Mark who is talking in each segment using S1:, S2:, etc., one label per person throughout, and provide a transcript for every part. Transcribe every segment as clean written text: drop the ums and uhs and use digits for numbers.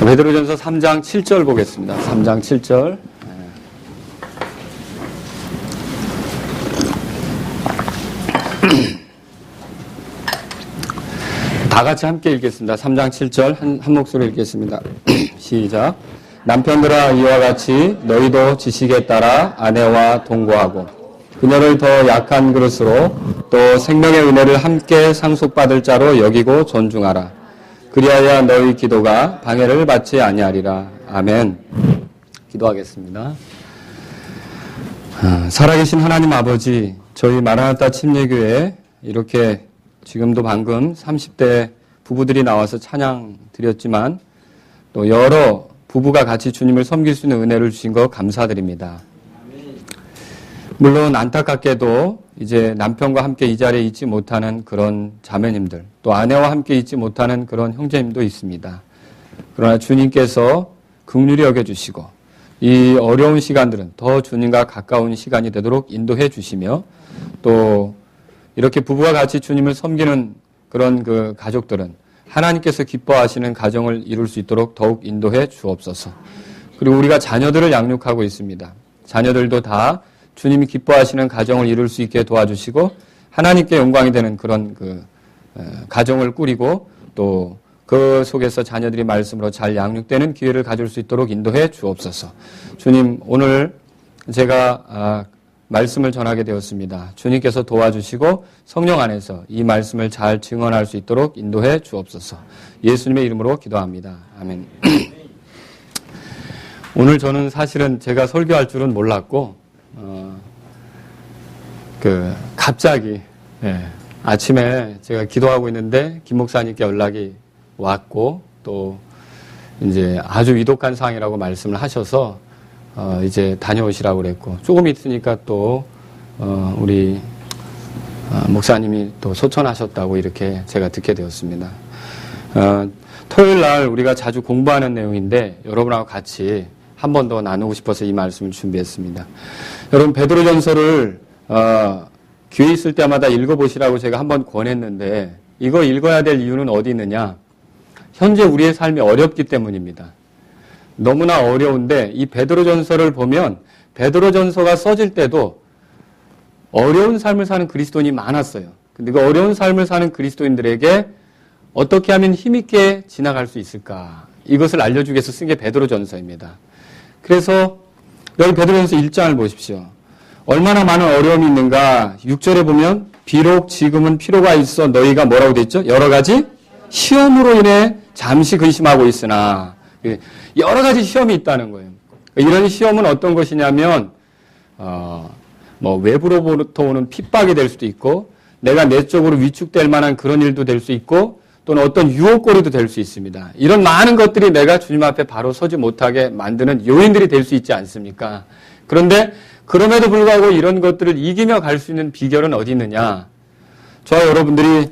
S1: 베드로전서 3장 7절 보겠습니다. 3장 7절. 다 같이 함께 읽겠습니다. 3장 7절 한 목소리 읽겠습니다. 시작. 남편들아 이와 같이 너희도 지식에 따라 아내와 동거하고 그녀를 더 약한 그릇으로 또 생명의 은혜를 함께 상속받을 자로 여기고 존중하라. 그리하여 너희 기도가 방해를 받지 아니하리라. 아멘. 기도하겠습니다. 살아계신 하나님 아버지, 저희 마라나타 침례교회에 이렇게 지금도 방금 30대 부부들이 나와서 찬양 드렸지만 또 여러 부부가 같이 주님을 섬길 수 있는 은혜를 주신 것 감사드립니다. 물론 안타깝게도 이제 남편과 함께 이 자리에 있지 못하는 그런 자매님들, 또 아내와 함께 있지 못하는 그런 형제님도 있습니다. 그러나 주님께서 긍휼히 여겨주시고 이 어려운 시간들은 더 주님과 가까운 시간이 되도록 인도해 주시며 또 이렇게 부부와 같이 주님을 섬기는 그런 그 가족들은 하나님께서 기뻐하시는 가정을 이룰 수 있도록 더욱 인도해 주옵소서. 그리고 우리가 자녀들을 양육하고 있습니다. 자녀들도 다 주님이 기뻐하시는 가정을 이룰 수 있게 도와주시고 하나님께 영광이 되는 그런 그 가정을 꾸리고 또 그 속에서 자녀들이 말씀으로 잘 양육되는 기회를 가질 수 있도록 인도해 주옵소서. 주님, 오늘 제가 말씀을 전하게 되었습니다. 주님께서 도와주시고 성령 안에서 이 말씀을 잘 증언할 수 있도록 인도해 주옵소서. 예수님의 이름으로 기도합니다. 아멘. 오늘 저는 사실은 제가 설교할 줄은 몰랐고 갑자기 아침에 제가 기도하고 있는데 김 목사님께 연락이 왔고 또 이제 아주 위독한 상황이라고 말씀을 하셔서 이제 다녀오시라고 그랬고 조금 있으니까 또 우리 목사님이 또 소천하셨다고 이렇게 제가 듣게 되었습니다. 토요일 날 우리가 자주 공부하는 내용인데 여러분하고 같이 한 번 더 나누고 싶어서 이 말씀을 준비했습니다. 여러분 베드로전서를 기회 있을 때마다 읽어보시라고 제가 한번 권했는데 이거 읽어야 될 이유는 어디 있느냐? 현재 우리의 삶이 어렵기 때문입니다. 너무나 어려운데 이 베드로전서를 보면 베드로전서가 써질 때도 어려운 삶을 사는 그리스도인이 많았어요. 근데 그 어려운 삶을 사는 그리스도인들에게 어떻게 하면 힘있게 지나갈 수 있을까? 이것을 알려주기 위해서 쓴 게 베드로전서입니다. 그래서 여기 베드로전서 1장을 보십시오. 얼마나 많은 어려움이 있는가? 6절에 보면 비록 지금은 필요가 있어 너희가 뭐라고 돼 있죠? 여러 가지 시험으로 인해 잠시 근심하고 있으나 여러 가지 시험이 있다는 거예요. 이런 시험은 어떤 것이냐면 외부로부터 오는 핍박이 될 수도 있고 내가 내적으로 위축될 만한 그런 일도 될 수 있고 또는 어떤 유혹거리도 될 수 있습니다. 이런 많은 것들이 내가 주님 앞에 바로 서지 못하게 만드는 요인들이 될 수 있지 않습니까? 그런데 그럼에도 불구하고 이런 것들을 이기며 갈 수 있는 비결은 어디 있느냐? 저와 여러분들이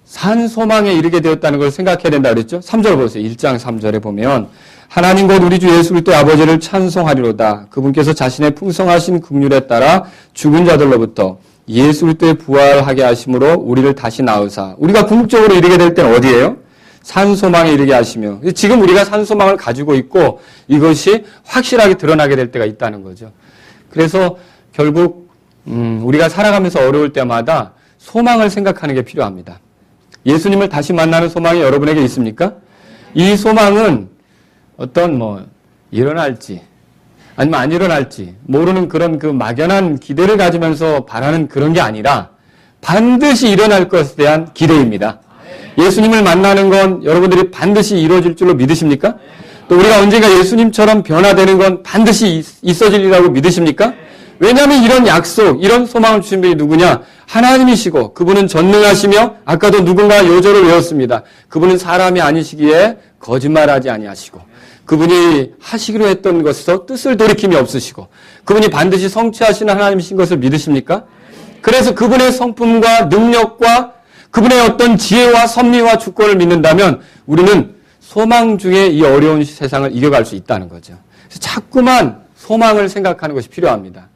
S1: 산 소망에 이르게 되었다는 걸 생각해야 된다 그랬죠? 3절 보세요. 1장 3절에 보면 하나님 곧 우리 주 예수 그리스도의 아버지를 찬송하리로다. 그분께서 자신의 풍성하신 긍휼에 따라 죽은 자들로부터 예수 그리스도의 부활하게 하심으로 우리를 다시 낳으사. 우리가 궁극적으로 이르게 될 때는 어디예요? 산 소망에 이르게 하시며. 지금 우리가 산 소망을 가지고 있고 이것이 확실하게 드러나게 될 때가 있다는 거죠. 그래서 결국 우리가 살아가면서 어려울 때마다 소망을 생각하는 게 필요합니다. 예수님을 다시 만나는 소망이 여러분에게 있습니까? 이 소망은 어떤 일어날지 아니면 안 일어날지 모르는 그런 그 막연한 기대를 가지면서 바라는 그런 게 아니라 반드시 일어날 것에 대한 기대입니다. 예수님을 만나는 건 여러분들이 반드시 이루어질 줄로 믿으십니까? 또 우리가 언젠가 예수님처럼 변화되는 건 반드시 있어질 일이라고 믿으십니까? 왜냐하면 이런 약속, 이런 소망을 주신 분이 누구냐? 하나님이시고 그분은 전능하시며 아까도 누군가 요절을 외웠습니다. 그분은 사람이 아니시기에 거짓말하지 아니하시고 그분이 하시기로 했던 것에서 뜻을 돌이킴이 없으시고 그분이 반드시 성취하시는 하나님이신 것을 믿으십니까? 그래서 그분의 성품과 능력과 그분의 어떤 지혜와 섭리와 주권을 믿는다면 우리는 소망 중에 이 어려운 세상을 이겨갈 수 있다는 거죠. 그래서 자꾸만 소망을 생각하는 것이 필요합니다.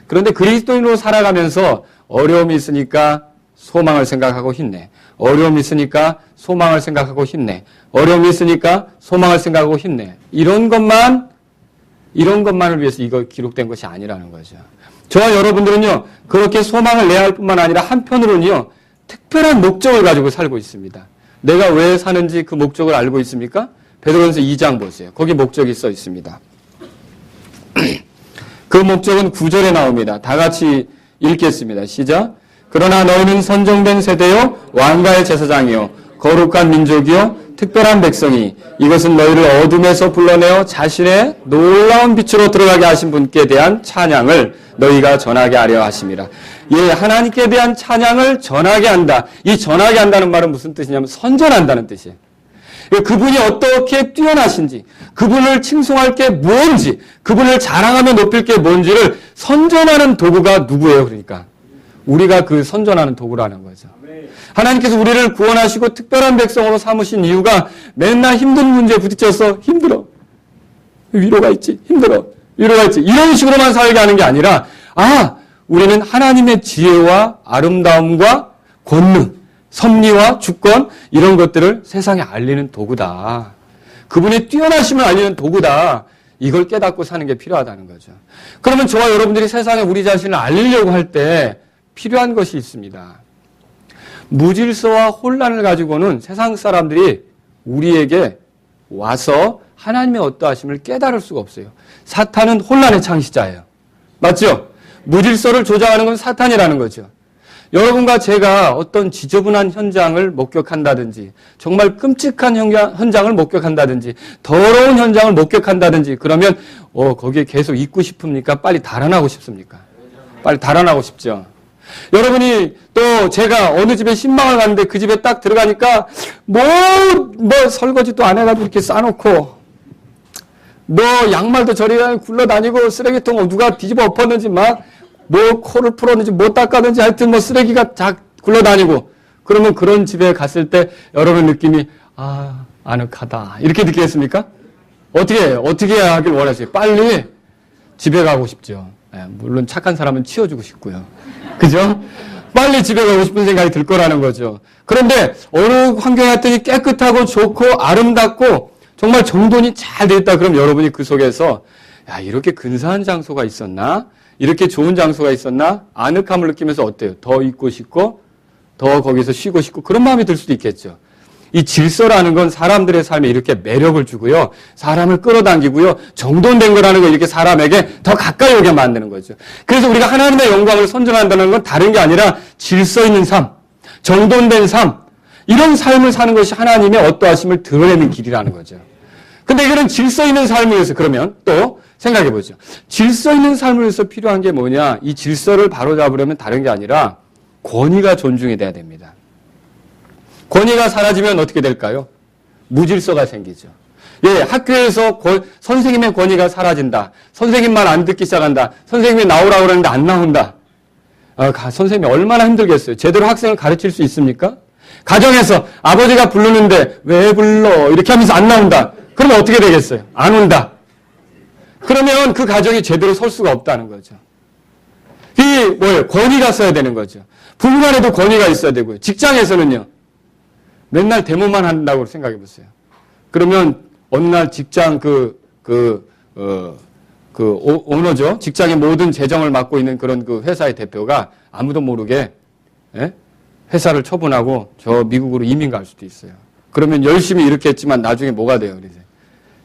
S1: 그런데 그리스도인으로 살아가면서 어려움이 있으니까 소망을 생각하고 힘내. 어려움이 있으니까 소망을 생각하고 힘내. 어려움이 있으니까 소망을 생각하고 힘내. 이런 것만을 위해서 이거 기록된 것이 아니라는 거죠. 저와 여러분들은요, 그렇게 소망을 내야 할 뿐만 아니라 한편으로는요, 특별한 목적을 가지고 살고 있습니다. 내가 왜 사는지 그 목적을 알고 있습니까? 베드로전서 2장 보세요. 거기 목적이 써 있습니다. 그 목적은 9절에 나옵니다. 다 같이 읽겠습니다. 시작. 그러나 너희는 선정된 세대요 왕가의 제사장이요 거룩한 민족이요 특별한 백성이 이것은 너희를 어둠에서 불러내어 자신의 놀라운 빛으로 들어가게 하신 분께 대한 찬양을 너희가 전하게 하려 하심이라. 예, 하나님께 대한 찬양을 전하게 한다. 이 전하게 한다는 말은 무슨 뜻이냐면 선전한다는 뜻이에요. 그분이 어떻게 뛰어나신지, 그분을 칭송할 게 뭔지, 그분을 자랑하며 높일 게 뭔지를 선전하는 도구가 누구예요? 그러니까 우리가 그 선전하는 도구라는 거죠. 하나님께서 우리를 구원하시고 특별한 백성으로 삼으신 이유가 맨날 힘든 문제에 부딪혀서 힘들어. 위로가 있지. 힘들어. 위로가 있지. 이런 식으로만 살게 하는 게 아니라 우리는 하나님의 지혜와 아름다움과 권능, 섭리와 주권 이런 것들을 세상에 알리는 도구다. 그분의 뛰어나심을 알리는 도구다. 이걸 깨닫고 사는 게 필요하다는 거죠. 그러면 저와 여러분들이 세상에 우리 자신을 알리려고 할 때 필요한 것이 있습니다. 무질서와 혼란을 가지고는 세상 사람들이 우리에게 와서 하나님의 어떠하심을 깨달을 수가 없어요. 사탄은 혼란의 창시자예요. 맞죠? 무질서를 조장하는 건 사탄이라는 거죠. 여러분과 제가 어떤 지저분한 현장을 목격한다든지 정말 끔찍한 현장을 목격한다든지 더러운 현장을 목격한다든지 그러면 거기에 계속 있고 싶습니까? 빨리 달아나고 싶습니까? 빨리 달아나고 싶죠. 여러분이 또 제가 어느 집에 신방을 갔는데 그 집에 딱 들어가니까 뭐 설거지도 안 해가지고 이렇게 싸놓고 양말도 저리 굴러다니고 쓰레기통 누가 뒤집어 엎었는지 막 코를 풀었는지 닦았는지 하여튼 쓰레기가 다 굴러다니고 그러면 그런 집에 갔을 때 여러분 느낌이 아늑하다 이렇게 느끼겠습니까? 어떻게 하길 원하세요? 빨리 집에 가고 싶죠. 물론 착한 사람은 치워주고 싶고요. 그죠? 빨리 집에 가고 싶은 생각이 들 거라는 거죠. 그런데 어느 환경에 갔더니 깨끗하고 좋고 아름답고 정말 정돈이 잘 돼 있다. 그럼 여러분이 그 속에서 이렇게 근사한 장소가 있었나? 이렇게 좋은 장소가 있었나? 아늑함을 느끼면서 어때요? 더 있고 싶고 더 거기서 쉬고 싶고 그런 마음이 들 수도 있겠죠. 이 질서라는 건 사람들의 삶에 이렇게 매력을 주고요. 사람을 끌어당기고요. 정돈된 거라는 건 이렇게 사람에게 더 가까이 오게 만드는 거죠. 그래서 우리가 하나님의 영광을 선전한다는 건 다른 게 아니라 질서 있는 삶, 정돈된 삶, 이런 삶을 사는 것이 하나님의 어떠하심을 드러내는 길이라는 거죠. 근데 이런 질서 있는 삶을 위해서 그러면 또 생각해 보죠. 질서 있는 삶을 위해서 필요한 게 뭐냐? 이 질서를 바로잡으려면 다른 게 아니라 권위가 존중이 돼야 됩니다. 권위가 사라지면 어떻게 될까요? 무질서가 생기죠. 학교에서 선생님의 권위가 사라진다. 선생님 말 안 듣기 시작한다. 선생님이 나오라고 그러는데 안 나온다. 선생님이 얼마나 힘들겠어요. 제대로 학생을 가르칠 수 있습니까? 가정에서 아버지가 부르는데 왜 불러? 이렇게 하면서 안 나온다. 그러면 어떻게 되겠어요? 안 온다. 그러면 그 가정이 제대로 설 수가 없다는 거죠. 이게 뭐예요? 권위가 써야 되는 거죠. 부부 간에도 권위가 있어야 되고요. 직장에서는요. 맨날 데모만 한다고 생각해 보세요. 그러면 어느 날 직장 오너죠. 직장의 모든 재정을 맡고 있는 그런 그 회사의 대표가 아무도 모르게 회사를 처분하고 저 미국으로 이민 갈 수도 있어요. 그러면 열심히 이렇게 했지만 나중에 뭐가 돼요?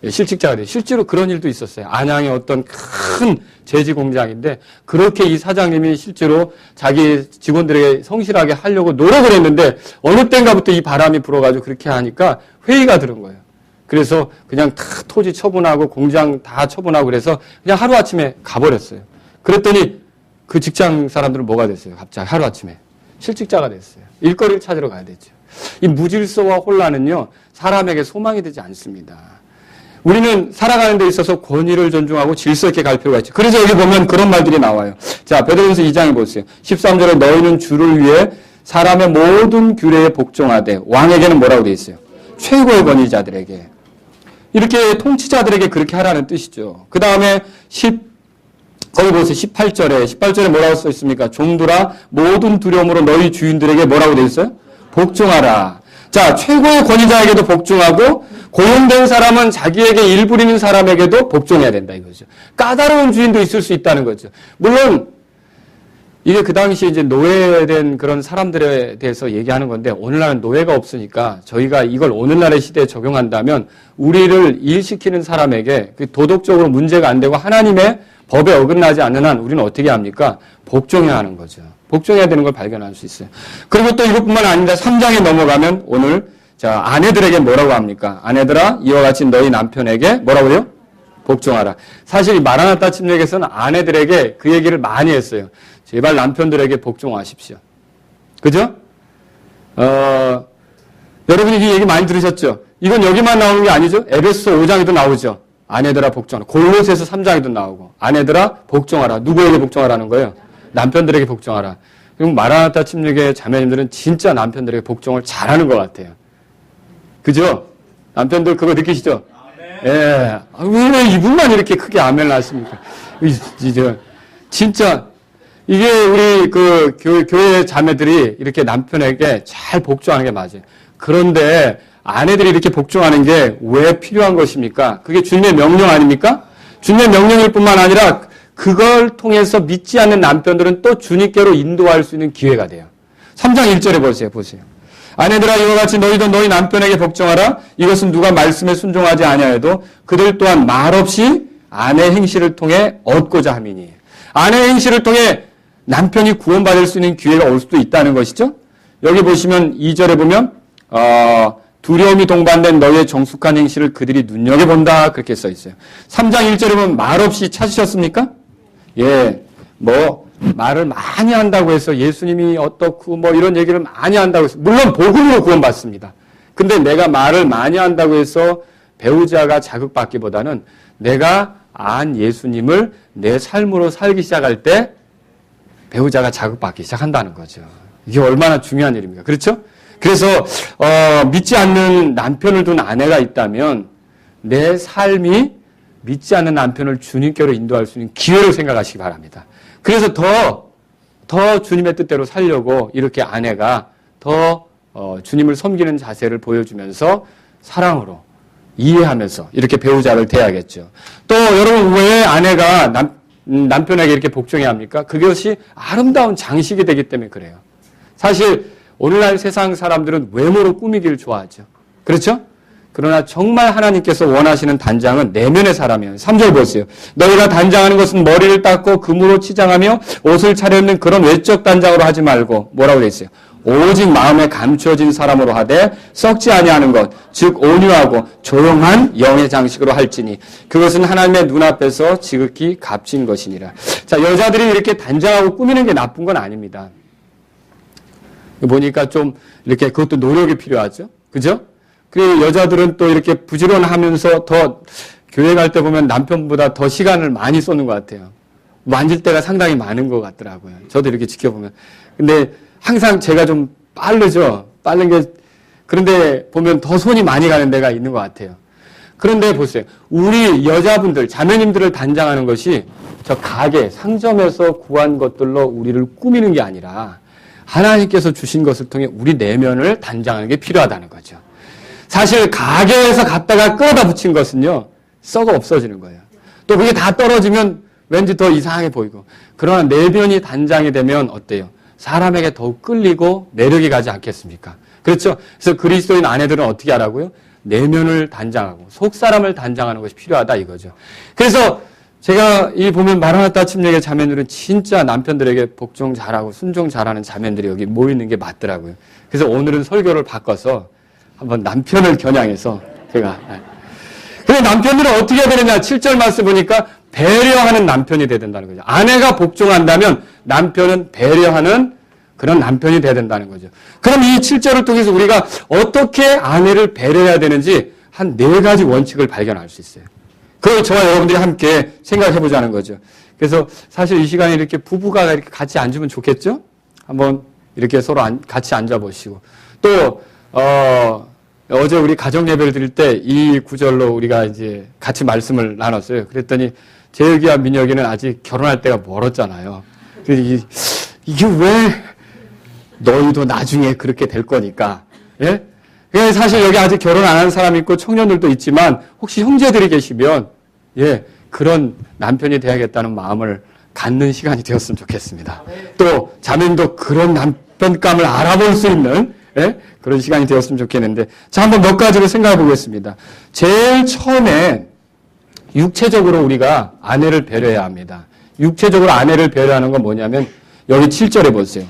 S1: 실직자가 돼요. 실제로 그런 일도 있었어요. 안양의 어떤 큰 제지 공장인데 그렇게 이 사장님이 실제로 자기 직원들에게 성실하게 하려고 노력을 했는데 어느 때인가부터 이 바람이 불어가지고 그렇게 하니까 회의가 들은 거예요. 그래서 그냥 다 토지 처분하고 공장 다 처분하고 그래서 그냥 하루아침에 가버렸어요. 그랬더니 그 직장 사람들은 뭐가 됐어요? 갑자기 하루아침에 실직자가 됐어요. 일거리를 찾으러 가야 되죠. 이 무질서와 혼란은요 사람에게 소망이 되지 않습니다. 우리는 살아가는 데 있어서 권위를 존중하고 질서 있게 갈 필요가 있죠. 그래서 여기 보면 그런 말들이 나와요. 자, 베드로전서 2장에 보세요. 13절에 너희는 주를 위해 사람의 모든 규례에 복종하되 왕에게는 뭐라고 되어 있어요? 최고의 권위자들에게. 이렇게 통치자들에게 그렇게 하라는 뜻이죠. 그 다음에 거기 보세요. 18절에 뭐라고 써 있습니까? 종들아 모든 두려움으로 너희 주인들에게 뭐라고 되어 있어요? 복종하라. 자, 최고의 권위자에게도 복종하고 고용된 사람은 자기에게 일 부리는 사람에게도 복종해야 된다 이거죠. 까다로운 주인도 있을 수 있다는 거죠. 물론 이게 그 당시에 이제 노예된 그런 사람들에 대해서 얘기하는 건데 오늘날은 노예가 없으니까 저희가 이걸 오늘날의 시대에 적용한다면 우리를 일시키는 사람에게 도덕적으로 문제가 안 되고 하나님의 법에 어긋나지 않는 한 우리는 어떻게 합니까? 복종해야 하는 거죠. 복종해야 되는 걸 발견할 수 있어요. 그리고 또 이것뿐만 아닙니다. 3장에 넘어가면 오늘 자 아내들에게 뭐라고 합니까? 아내들아 이와 같이 너희 남편에게 뭐라고 해요? 복종하라. 사실 이 마라나타 침략에서는 아내들에게 그 얘기를 많이 했어요. 제발 남편들에게 복종하십시오. 그죠? 여러분이 이 얘기 많이 들으셨죠? 이건 여기만 나오는 게 아니죠? 에베소 5장에도 나오죠. 아내들아 복종하라. 골로새서 3장에도 나오고 아내들아 복종하라. 누구에게 복종하라는 거예요? 남편들에게 복종하라. 그럼 마라나타 침략의 자매님들은 진짜 남편들에게 복종을 잘하는 것 같아요. 그죠? 남편들 그거 느끼시죠? 예. 왜 이분만 이렇게 크게 아멘을 하십니까? 진짜 이게 우리 그 교회 자매들이 이렇게 남편에게 잘 복종하는 게 맞아요. 그런데 아내들이 이렇게 복종하는 게 왜 필요한 것입니까? 그게 주님의 명령 아닙니까? 주님의 명령일 뿐만 아니라 그걸 통해서 믿지 않는 남편들은 또 주님께로 인도할 수 있는 기회가 돼요. 3장 1절에 보세요. 아내들아 이와 같이 너희도 너희 남편에게 복종하라. 이것은 누가 말씀에 순종하지 아니하여도 그들 또한 말없이 아내 행실을 통해 얻고자 함이니. 아내 행실을 통해 남편이 구원받을 수 있는 기회가 올 수도 있다는 것이죠. 여기 보시면 2절에 보면 두려움이 동반된 너희의 정숙한 행실을 그들이 눈여겨본다 그렇게 써 있어요. 3장 1절에 보면 말없이 찾으셨습니까? 예, 말을 많이 한다고 해서 예수님이 어떻고 이런 얘기를 많이 한다고 해서 물론 복음으로 구원받습니다. 근데 내가 말을 많이 한다고 해서 배우자가 자극받기보다는 내가 안 예수님을 내 삶으로 살기 시작할 때 배우자가 자극받기 시작한다는 거죠. 이게 얼마나 중요한 일입니까? 그렇죠? 그래서 믿지 않는 남편을 둔 아내가 있다면 내 삶이 믿지 않는 남편을 주님께로 인도할 수 있는 기회로 생각하시기 바랍니다. 그래서 더 주님의 뜻대로 살려고 이렇게 아내가 더 주님을 섬기는 자세를 보여주면서 사랑으로 이해하면서 이렇게 배우자를 대하겠죠. 또 여러분 왜 아내가 남편에게 이렇게 복종해야 합니까? 그것이 아름다운 장식이 되기 때문에 그래요. 사실 오늘날 세상 사람들은 외모로 꾸미기를 좋아하죠. 그렇죠? 그러나 정말 하나님께서 원하시는 단장은 내면의 사람이에요. 3절 보세요. 너희가 단장하는 것은 머리를 닦고 금으로 치장하며 옷을 차려입는 그런 외적 단장으로 하지 말고 뭐라고 되어 있어요? 오직 마음에 감추어진 사람으로 하되 썩지 아니하는 것, 즉 온유하고 조용한 영의 장식으로 할지니 그것은 하나님의 눈앞에서 지극히 값진 것이니라. 자, 여자들이 이렇게 단장하고 꾸미는 게 나쁜 건 아닙니다. 보니까 좀 이렇게 그것도 노력이 필요하죠. 그죠? 그리고 여자들은 또 이렇게 부지런하면서 더 교회 갈 때 보면 남편보다 더 시간을 많이 쏟는 것 같아요. 만질 때가 상당히 많은 것 같더라고요. 저도 이렇게 지켜보면. 근데 항상 제가 좀 빠르죠. 빠른 게, 그런데 보면 더 손이 많이 가는 데가 있는 것 같아요. 그런데 보세요. 우리 여자분들, 자매님들을 단장하는 것이 저 가게, 상점에서 구한 것들로 우리를 꾸미는 게 아니라 하나님께서 주신 것을 통해 우리 내면을 단장하는 게 필요하다는 거죠. 사실 가게에서 갖다가 끌어다 붙인 것은요, 썩어 없어지는 거예요. 또 그게 다 떨어지면 왠지 더 이상하게 보이고. 그러나 내면이 단장이 되면 어때요? 사람에게 더욱 끌리고 매력이 가지 않겠습니까? 그렇죠? 그래서 그리스도인 아내들은 어떻게 하라고요? 내면을 단장하고 속사람을 단장하는 것이 필요하다 이거죠. 그래서 제가 이 보면 마라나타 침략의 자매들은 진짜 남편들에게 복종 잘하고 순종 잘하는 자매들이 여기 모이는 게 맞더라고요. 그래서 오늘은 설교를 바꿔서 한번 남편을 겨냥해서 제가. 근데 남편들은 어떻게 해야 되느냐? 7절 말씀 보니까 배려하는 남편이 돼야 된다는 거죠. 아내가 복종한다면 남편은 배려하는 그런 남편이 돼야 된다는 거죠. 그럼 이 7절을 통해서 우리가 어떻게 아내를 배려해야 되는지 한 4가지 원칙을 발견할 수 있어요. 그걸 저와 여러분들이 함께 생각해 보자는 거죠. 그래서 사실 이 시간에 이렇게 부부가 이렇게 같이 앉으면 좋겠죠? 한번 이렇게 서로 같이 앉아 보시고 또 어제 우리 가정 예배를 드릴 때 이 구절로 우리가 이제 같이 말씀을 나눴어요. 그랬더니 재혁이와 민혁이는 아직 결혼할 때가 멀었잖아요. 이게 왜 너희도 나중에 그렇게 될 거니까. 예? 사실 여기 아직 결혼 안 한 사람 있고 청년들도 있지만 혹시 형제들이 계시면 예, 그런 남편이 돼야겠다는 마음을 갖는 시간이 되었으면 좋겠습니다. 또 자매님도 그런 남편감을 알아볼 수 있는 예? 그런 시간이 되었으면 좋겠는데 자, 한번 몇 가지를 생각해 보겠습니다. 제일 처음에 육체적으로 우리가 아내를 배려해야 합니다. 육체적으로 아내를 배려하는 건 뭐냐면 여기 7절에 보세요.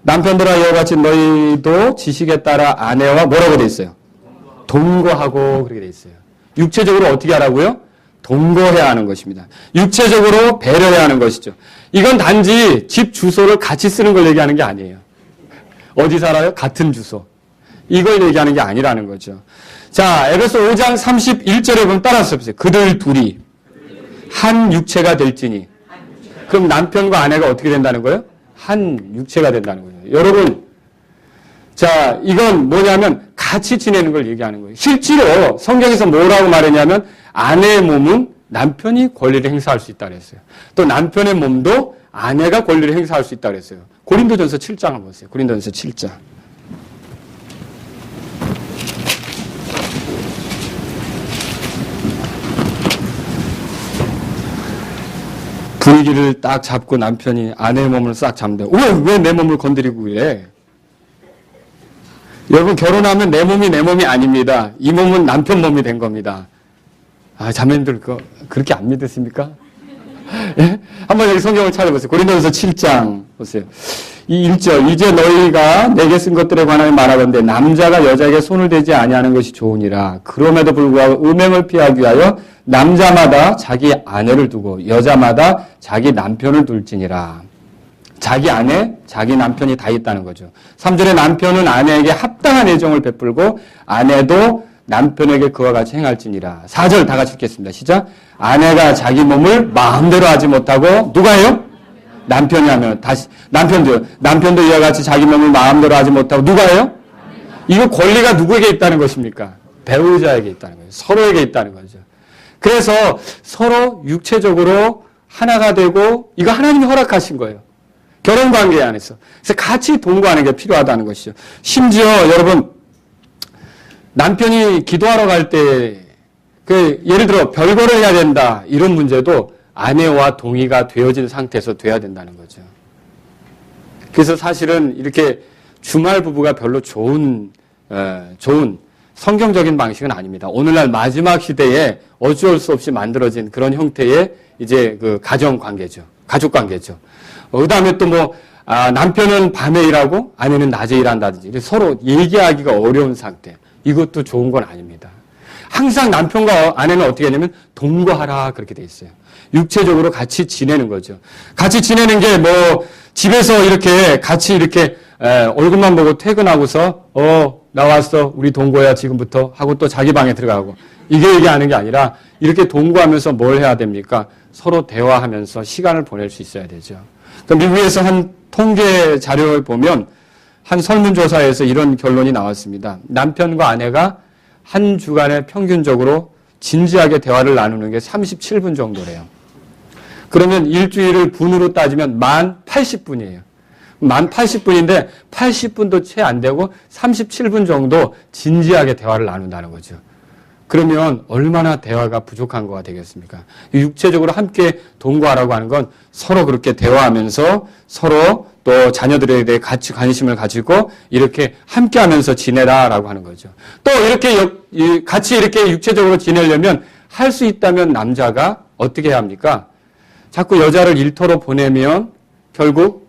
S1: 남편들아 이와 같이 너희도 지식에 따라 아내와 뭐라고 돼 있어요? 동거하고 그렇게 돼 있어요. 육체적으로 어떻게 하라고요? 동거해야 하는 것입니다. 육체적으로 배려해야 하는 것이죠. 이건 단지 집 주소를 같이 쓰는 걸 얘기하는 게 아니에요. 어디 살아요? 같은 주소. 이걸 얘기하는 게 아니라는 거죠. 자, 에베소 5장 31절에 보면 따라서 보세요. 그들 둘이 한 육체가 될지니. 그럼 남편과 아내가 어떻게 된다는 거예요? 한 육체가 된다는 거예요. 여러분, 자, 이건 뭐냐면 같이 지내는 걸 얘기하는 거예요. 실제로 성경에서 뭐라고 말했냐면 아내의 몸은 남편이 권리를 행사할 수 있다고 했어요. 또 남편의 몸도 아내가 권리를 행사할 수 있다고 했어요. 고린도전서 7장을 보세요. 고린도전서 7장. 분위기를 딱 잡고 남편이 아내의 몸을 싹 잡는데 왜 내 몸을 건드리고 그래? 여러분 결혼하면 내 몸이 아닙니다. 이 몸은 남편 몸이 된 겁니다. 아, 자매님들 그렇게 안 믿으십니까? 예? 한번 여기 성경을 찾아보세요. 고린도전서 7장 보세요. 이 1절 이제 너희가 내게 쓴 것들에 관하여 말하건대 남자가 여자에게 손을 대지 아니하는 것이 좋으니라. 그럼에도 불구하고 음행을 피하기 위하여 남자마다 자기 아내를 두고 여자마다 자기 남편을 둘지니라. 자기 아내, 자기 남편이 다 있다는 거죠. 3절에 남편은 아내에게 합당한 애정을 베풀고 아내도 남편에게 그와 같이 행할지니라. 4절 다 같이 읽겠습니다. 시작. 아내가 자기 몸을 마음대로 하지 못하고 누가 해요? 남편이 하면 다시 남편도 이와 같이 자기 몸을 마음대로 하지 못하고 누가 해요? 이거 권리가 누구에게 있다는 것입니까? 배우자에게 있다는 거예요. 서로에게 있다는 거죠. 그래서 서로 육체적으로 하나가 되고 이거 하나님이 허락하신 거예요. 결혼관계 안에서. 그래서 같이 동거하는 게 필요하다는 것이죠. 심지어 여러분 남편이 기도하러 갈 때 예를 들어 별거를 해야 된다 이런 문제도 아내와 동의가 되어진 상태에서 돼야 된다는 거죠. 그래서 사실은 이렇게 주말 부부가 별로 좋은 성경적인 방식은 아닙니다. 오늘날 마지막 시대에 어쩔 수 없이 만들어진 그런 형태의 이제 그 가정 관계죠. 가족 관계죠. 그 다음에 또 남편은 밤에 일하고 아내는 낮에 일한다든지 서로 얘기하기가 어려운 상태. 이것도 좋은 건 아닙니다. 항상 남편과 아내는 어떻게 하냐면 동거하라 그렇게 돼 있어요. 육체적으로 같이 지내는 거죠. 같이 지내는 게 집에서 이렇게 같이 이렇게 얼굴만 보고 퇴근하고서 나왔어 우리 동거야 지금부터 하고 또 자기 방에 들어가고 이게 얘기하는 게 아니라 이렇게 동거하면서 뭘 해야 됩니까? 서로 대화하면서 시간을 보낼 수 있어야 되죠. 미국에서 한 통계 자료를 보면 한 설문조사에서 이런 결론이 나왔습니다. 남편과 아내가 한 주간에 평균적으로 진지하게 대화를 나누는 게 37분 정도래요. 그러면 일주일을 분으로 따지면 만 80분이에요. 만 80분인데 80분도 채 안 되고 37분 정도 진지하게 대화를 나눈다는 거죠. 그러면 얼마나 대화가 부족한 거가 되겠습니까? 육체적으로 함께 동거하라고 하는 건 서로 그렇게 대화하면서 서로 또 자녀들에 대해 같이 관심을 가지고 이렇게 함께 하면서 지내라라고 하는 거죠. 또 이렇게 같이 이렇게 육체적으로 지내려면 할 수 있다면 남자가 어떻게 해야 합니까? 자꾸 여자를 일터로 보내면 결국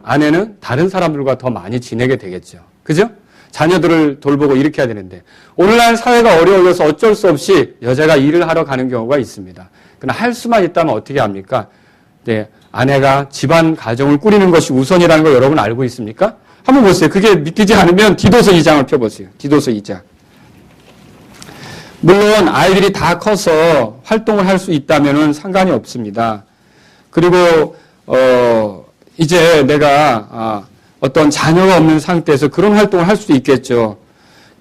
S1: 아내는 다른 사람들과 더 많이 지내게 되겠죠. 그죠? 자녀들을 돌보고 이렇게 해야 되는데 오늘날 사회가 어려워져서 어쩔 수 없이 여자가 일을 하러 가는 경우가 있습니다. 그러나 할 수만 있다면 어떻게 합니까? 네, 아내가 집안 가정을 꾸리는 것이 우선이라는 걸 여러분 알고 있습니까? 한번 보세요. 그게 믿기지 않으면 디도서 2장을 펴보세요. 디도서 2장. 물론 아이들이 다 커서 활동을 할 수 있다면 상관이 없습니다. 그리고 이제 내가 어떤 자녀가 없는 상태에서 그런 활동을 할 수도 있겠죠.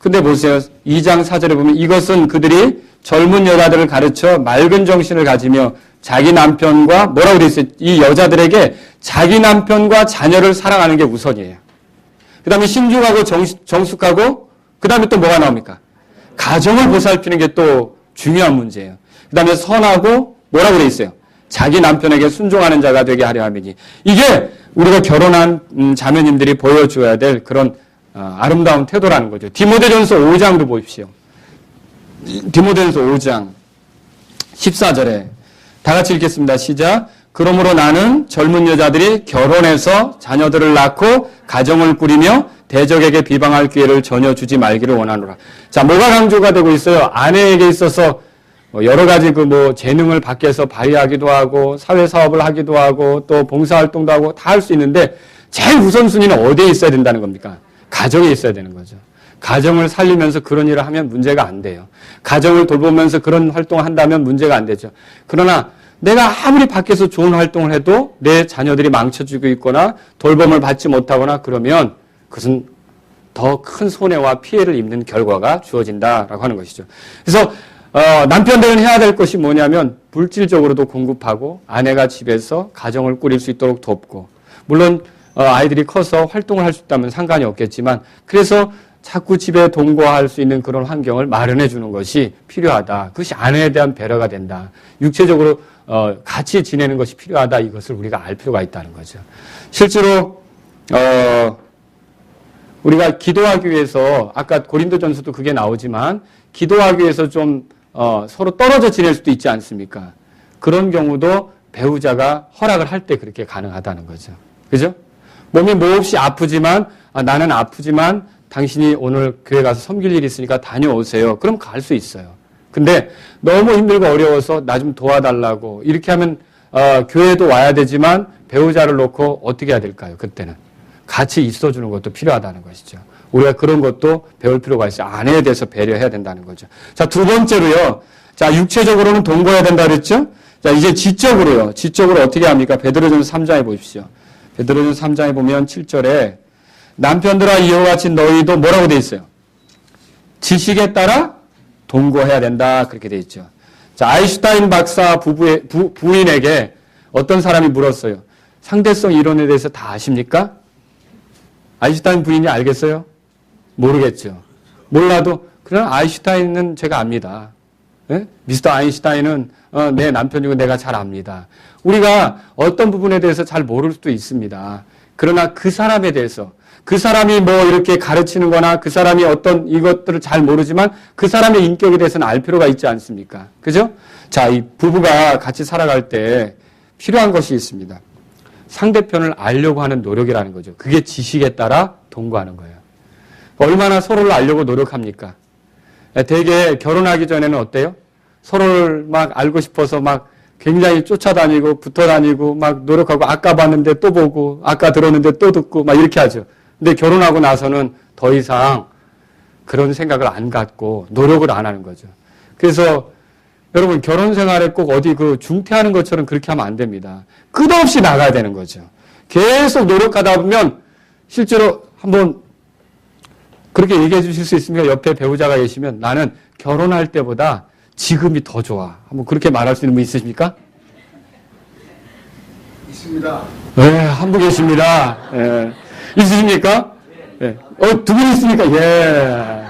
S1: 근데 보세요. 2장 4절에 보면 이것은 그들이 젊은 여자들을 가르쳐 맑은 정신을 가지며 자기 남편과 뭐라고 되어 있어요? 이 여자들에게 자기 남편과 자녀를 사랑하는 게 우선이에요. 그 다음에 신중하고 정숙하고 그 다음에 또 뭐가 나옵니까? 가정을 보살피는 게 또 중요한 문제예요. 그 다음에 선하고 뭐라고 되어 있어요? 자기 남편에게 순종하는 자가 되게 하려 함이니. 이게 우리가 결혼한 자매님들이 보여줘야 될 그런 아름다운 태도라는 거죠. 디모데전서 5장도 보십시오. 디모데전서 5장 14절에 다 같이 읽겠습니다. 시작. 그러므로 나는 젊은 여자들이 결혼해서 자녀들을 낳고 가정을 꾸리며 대적에게 비방할 기회를 전혀 주지 말기를 원하노라. 자, 뭐가 강조가 되고 있어요? 아내에게 있어서 여러 가지 재능을 밖에서 발휘하기도 하고 사회 사업을 하기도 하고 또 봉사활동도 하고 다 할 수 있는데 제일 우선순위는 어디에 있어야 된다는 겁니까? 가정에 있어야 되는 거죠. 가정을 살리면서 그런 일을 하면 문제가 안 돼요. 가정을 돌보면서 그런 활동을 한다면 문제가 안 되죠. 그러나 내가 아무리 밖에서 좋은 활동을 해도 내 자녀들이 망쳐지고 있거나 돌봄을 받지 못하거나 그러면 그것은 더 큰 손해와 피해를 입는 결과가 주어진다라고 하는 것이죠. 그래서 남편들은 해야 될 것이 뭐냐면 물질적으로도 공급하고 아내가 집에서 가정을 꾸릴 수 있도록 돕고 물론 아이들이 커서 활동을 할 수 있다면 상관이 없겠지만 그래서 자꾸 집에 동거할 수 있는 그런 환경을 마련해 주는 것이 필요하다. 그것이 아내에 대한 배려가 된다. 육체적으로 같이 지내는 것이 필요하다. 이것을 우리가 알 필요가 있다는 거죠. 실제로 우리가 기도하기 위해서 아까 고린도전서도 그게 나오지만 기도하기 위해서 좀 서로 떨어져 지낼 수도 있지 않습니까? 그런 경우도 배우자가 허락을 할 때 그렇게 가능하다는 거죠. 그죠? 몸이 몹시 아프지만 나는 아프지만 당신이 오늘 교회 가서 섬길 일이 있으니까 다녀오세요. 그럼 갈 수 있어요. 근데 너무 힘들고 어려워서 나 좀 도와달라고 이렇게 하면 교회도 와야 되지만 배우자를 놓고 어떻게 해야 될까요? 그때는 같이 있어주는 것도 필요하다는 것이죠. 우리가 그런 것도 배울 필요가 있어요. 아내에 대해서 배려해야 된다는 거죠. 자, 두 번째로요. 자, 육체적으로는 동거해야 된다 그랬죠? 자, 이제 지적으로요. 지적으로 어떻게 합니까? 베드로전서 3장에 보십시오. 베드로전서 3장에 보면 7절에 남편들아 이와 같이 너희도 뭐라고 돼 있어요? 지식에 따라 동거해야 된다. 그렇게 돼 있죠. 자, 아인슈타인 박사 부인에게 어떤 사람이 물었어요. 상대성 이론에 대해서 다 아십니까? 아인슈타인 부인이 알겠어요? 모르겠죠. 몰라도 그러나 아인슈타인은 제가 압니다. 네? 미스터 아인슈타인은 내 남편이고 내가 잘 압니다. 우리가 어떤 부분에 대해서 잘 모를 수도 있습니다. 그러나 그 사람에 대해서 그 사람이 뭐 이렇게 가르치는 거나 그 사람이 어떤 이것들을 잘 모르지만 그 사람의 인격에 대해서는 알 필요가 있지 않습니까? 그죠? 자, 이 부부가 같이 살아갈 때 필요한 것이 있습니다. 상대편을 알려고 하는 노력이라는 거죠. 그게 지식에 따라 동거하는 거예요. 얼마나 서로를 알려고 노력합니까? 되게 결혼하기 전에는 어때요? 서로를 막 알고 싶어서 막 굉장히 쫓아다니고 붙어 다니고 막 노력하고 아까 봤는데 또 보고 아까 들었는데 또 듣고 막 이렇게 하죠. 근데 결혼하고 나서는 더 이상 그런 생각을 안 갖고 노력을 안 하는 거죠. 그래서 여러분 결혼 생활에 꼭 어디 중퇴하는 것처럼 그렇게 하면 안 됩니다. 끝없이 나가야 되는 거죠. 계속 노력하다 보면 실제로 한번 그렇게 얘기해 주실 수 있습니까? 옆에 배우자가 계시면 나는 결혼할 때보다 지금이 더 좋아. 한번 그렇게 말할 수 있는 분 있으십니까?
S2: 있습니다.
S1: 네, 한 분 계십니다. 예. 있으십니까? 예. 두 분 있습니까? 예.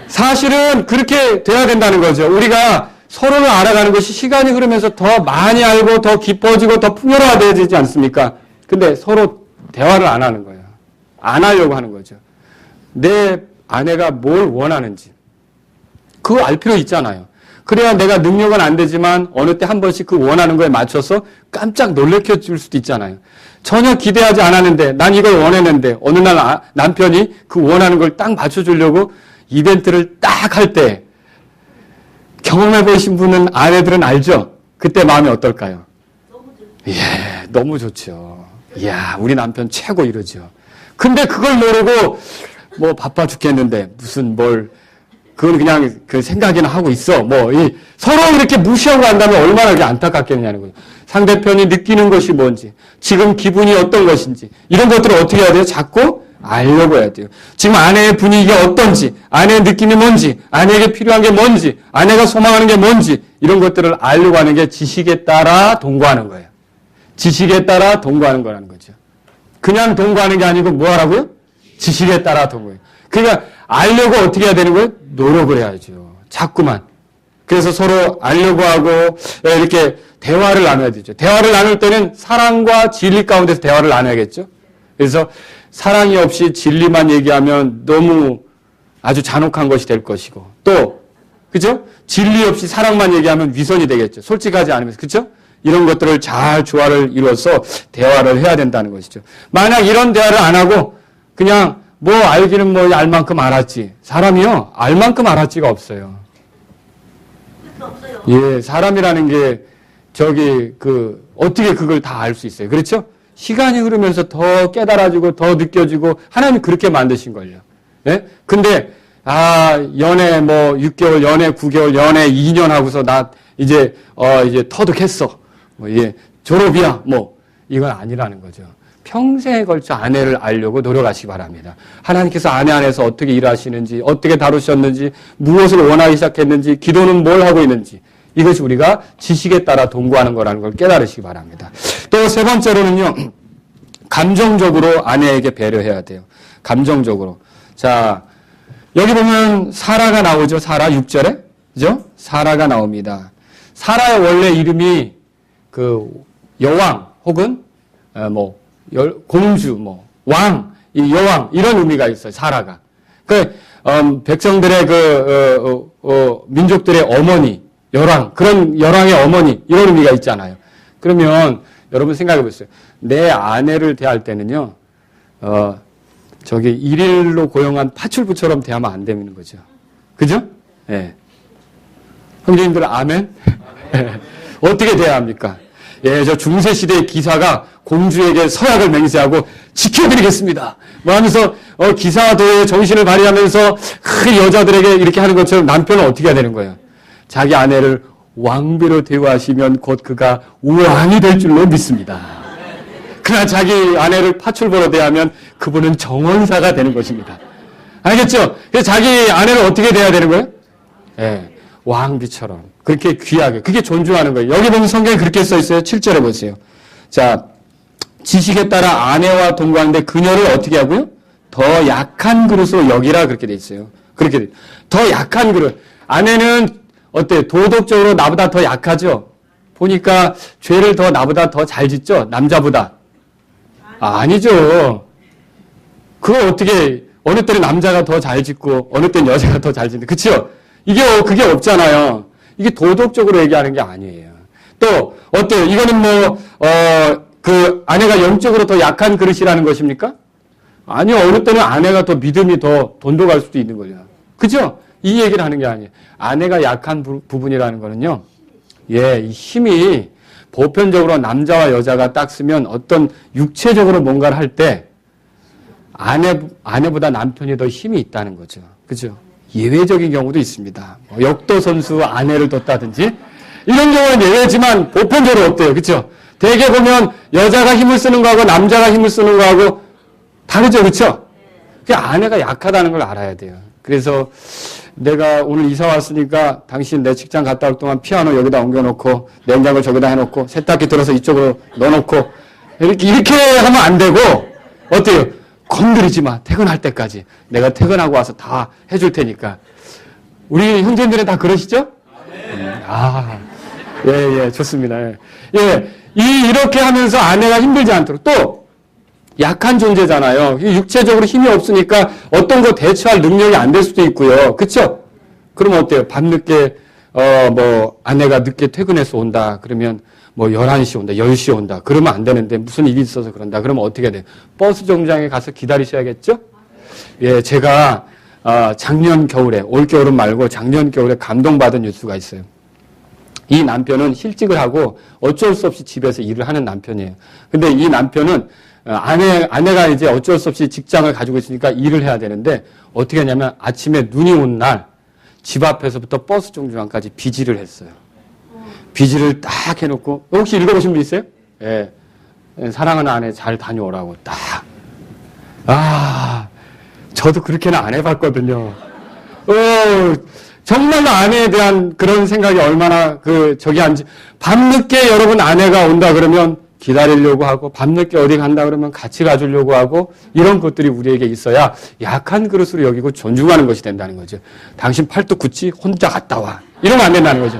S1: 사실은 그렇게 돼야 된다는 거죠. 우리가 서로를 알아가는 것이 시간이 흐르면서 더 많이 알고 더 깊어지고 더 풍요로워지지 않습니까? 근데 서로 대화를 안 하는 거예요. 안 하려고 하는 거죠. 내 아내가 뭘 원하는지 그거 알 필요 있잖아요. 그래야 내가 능력은 안 되지만 어느 때 한 번씩 그 원하는 거에 맞춰서 깜짝 놀래켜 줄 수도 있잖아요. 전혀 기대하지 않았는데 난 이걸 원했는데 어느 날 남편이 그 원하는 걸 딱 맞춰주려고 이벤트를 딱 할 때 경험해 보신 분은 아내들은 알죠? 그때 마음이 어떨까요? 예, 너무 좋죠. 이야, 우리 남편 최고 이러죠. 근데 그걸 모르고 뭐 바빠 죽겠는데 무슨 그건 그냥 그 생각이나 하고 있어. 서로 이렇게 무시하고 한다면 얼마나 그게 안타깝겠냐는 거예요. 상대편이 느끼는 것이 뭔지, 지금 기분이 어떤 것인지, 이런 것들을 어떻게 해야 돼요? 자꾸 알려고 해야 돼요. 지금 아내의 분위기가 어떤지, 아내의 느낌이 뭔지, 아내에게 필요한 게 뭔지, 아내가 소망하는 게 뭔지, 이런 것들을 알려고 하는 게 지식에 따라 동거하는 거예요. 지식에 따라 동거하는 거라는 거죠. 그냥 동거하는 게 아니고 뭐 하라고요? 지식에 따라 동거해요. 그러니까 알려고 어떻게 해야 되는 거예요? 노력을 해야죠. 자꾸만. 그래서 서로 알려고 하고 이렇게 대화를 나눠야 되죠. 대화를 나눌 때는 사랑과 진리 가운데서 대화를 나눠야겠죠. 그래서 사랑이 없이 진리만 얘기하면 너무 아주 잔혹한 것이 될 것이고, 또 그죠? 진리 없이 사랑만 얘기하면 위선이 되겠죠. 솔직하지 않으면서, 그죠? 이런 것들을 잘 조화를 이루어서 대화를 해야 된다는 것이죠. 만약 이런 대화를 안 하고 그냥 뭐 알기는 뭐 알 만큼 알았지. 사람이요, 알 만큼 알았지가 없어요. 예, 사람이라는 게 어떻게 그걸 다 알 수 있어요. 그렇죠? 시간이 흐르면서 더 깨달아지고 더 느껴지고 하나님 그렇게 만드신 걸요. 예? 근데 연애 뭐 6개월, 연애 9개월, 연애 2년 하고서 나 이제 터득했어. 졸업이야. 뭐 이건 아니라는 거죠. 평생에 걸쳐 아내를 알려고 노력하시기 바랍니다. 하나님께서 아내 안에서 어떻게 일하시는지, 어떻게 다루셨는지, 무엇을 원하기 시작했는지, 기도는 뭘 하고 있는지, 이것이 우리가 지식에 따라 동거하는 거라는 걸 깨달으시기 바랍니다. 또 세 번째로는요, 감정적으로 아내에게 배려해야 돼요. 감정적으로. 자, 여기 보면 사라가 나오죠. 사라 6절에. 그죠? 사라가 나옵니다. 사라의 원래 이름이 여왕 혹은 공주, 왕, 여왕, 이런 의미가 있어요. 사라가. 백성들의 민족들의 어머니, 열왕, 그런 열왕의 어머니, 이런 의미가 있잖아요. 그러면 여러분 생각해 보세요. 내 아내를 대할 때는요, 일일로 고용한 파출부처럼 대하면 안 되는 거죠. 그죠? 예. 형제님들 아멘? 어떻게 대해야 합니까? 예, 저 중세시대의 기사가 공주에게 서약을 맹세하고 지켜드리겠습니다. 뭐 하면서, 기사도의 정신을 발휘하면서 여자들에게 이렇게 하는 것처럼 남편은 어떻게 해야 되는 거예요? 자기 아내를 왕비로 대우하시면 곧 그가 왕이 될 줄로 믿습니다. 그러나 자기 아내를 파출보로 대하면 그분은 정원사가 되는 것입니다. 알겠죠? 그래서 자기 아내를 어떻게 대해야 되는 거예요? 예, 왕비처럼. 그렇게 귀하게. 그게 존중하는 거예요. 여기 보면 성경에 그렇게 써 있어요. 7절에 보세요. 자, 지식에 따라 아내와 동거하는데 그녀를 어떻게 하고요? 더 약한 그릇으로 여기라 그렇게 돼 있어요. 그렇게 더 약한 그릇. 아내는 어때요? 도덕적으로 나보다 더 약하죠? 보니까 죄를 나보다 더 잘 짓죠? 남자보다. 아니죠. 그걸 어떻게, 어느 때는 남자가 더 잘 짓고, 어느 때는 여자가 더 잘 짓는데. 그쵸? 그게 없잖아요. 이게 도덕적으로 얘기하는 게 아니에요. 또, 어때요? 이거는 아내가 영적으로 더 약한 그릇이라는 것입니까? 아니요. 어느 때는 아내가 더 믿음이 더 돈독할 수도 있는 거죠. 그죠? 이 얘기를 하는 게 아니에요. 아내가 약한 부분이라는 거는요, 예, 이 힘이 보편적으로 남자와 여자가 딱 쓰면 어떤 육체적으로 뭔가를 할 때 아내보다 남편이 더 힘이 있다는 거죠. 그죠? 예외적인 경우도 있습니다. 역도 선수 아내를 뒀다든지 이런 경우는 예외지만 보편적으로 어때요? 그죠? 대개 보면 여자가 힘을 쓰는 거하고 남자가 힘을 쓰는 거하고 다르죠. 그렇죠? 아내가 약하다는 걸 알아야 돼요. 그래서 내가 오늘 이사 왔으니까 당신 내 직장 갔다 올 동안 피아노 여기다 옮겨놓고 냉장고 저기다 해놓고 세탁기 들어서 이쪽으로 넣어놓고 이렇게 하면 안 되고 어때요? 건드리지 마. 퇴근할 때까지. 내가 퇴근하고 와서 다 해줄 테니까. 우리 형제들은 다 그러시죠? 예, 좋습니다. 예, 이렇게 하면서 아내가 힘들지 않도록 또 약한 존재잖아요. 육체적으로 힘이 없으니까 어떤 거 대처할 능력이 안 될 수도 있고요. 그쵸? 그러면 어때요? 밤늦게, 아내가 늦게 퇴근해서 온다. 그러면 11시 온다, 10시 온다. 그러면 안 되는데 무슨 일이 있어서 그런다. 그러면 어떻게 돼요? 버스 정류장에 가서 기다리셔야겠죠? 예, 제가, 작년 겨울에, 올 겨울은 말고 작년 겨울에 감동받은 뉴스가 있어요. 이 남편은 실직을 하고 어쩔 수 없이 집에서 일을 하는 남편이에요. 근데 이 남편은 아내가 이제 어쩔 수 없이 직장을 가지고 있으니까 일을 해야 되는데 어떻게 하냐면 아침에 눈이 온 날 집 앞에서부터 버스 정류장까지 비지를 했어요. 비지를 딱 해놓고 혹시 읽어보신 분 있어요? 예. 사랑하는 아내 잘 다녀오라고 딱. 저도 그렇게는 안 해봤거든요. 정말로 아내에 대한 그런 생각이 얼마나 밤늦게 여러분 아내가 온다 그러면 기다리려고 하고, 밤늦게 어디 간다 그러면 같이 가주려고 하고, 이런 것들이 우리에게 있어야 약한 그릇으로 여기고 존중하는 것이 된다는 거죠. 당신 팔뚝 굳지? 혼자 갔다 와. 이러면 안 된다는 거죠.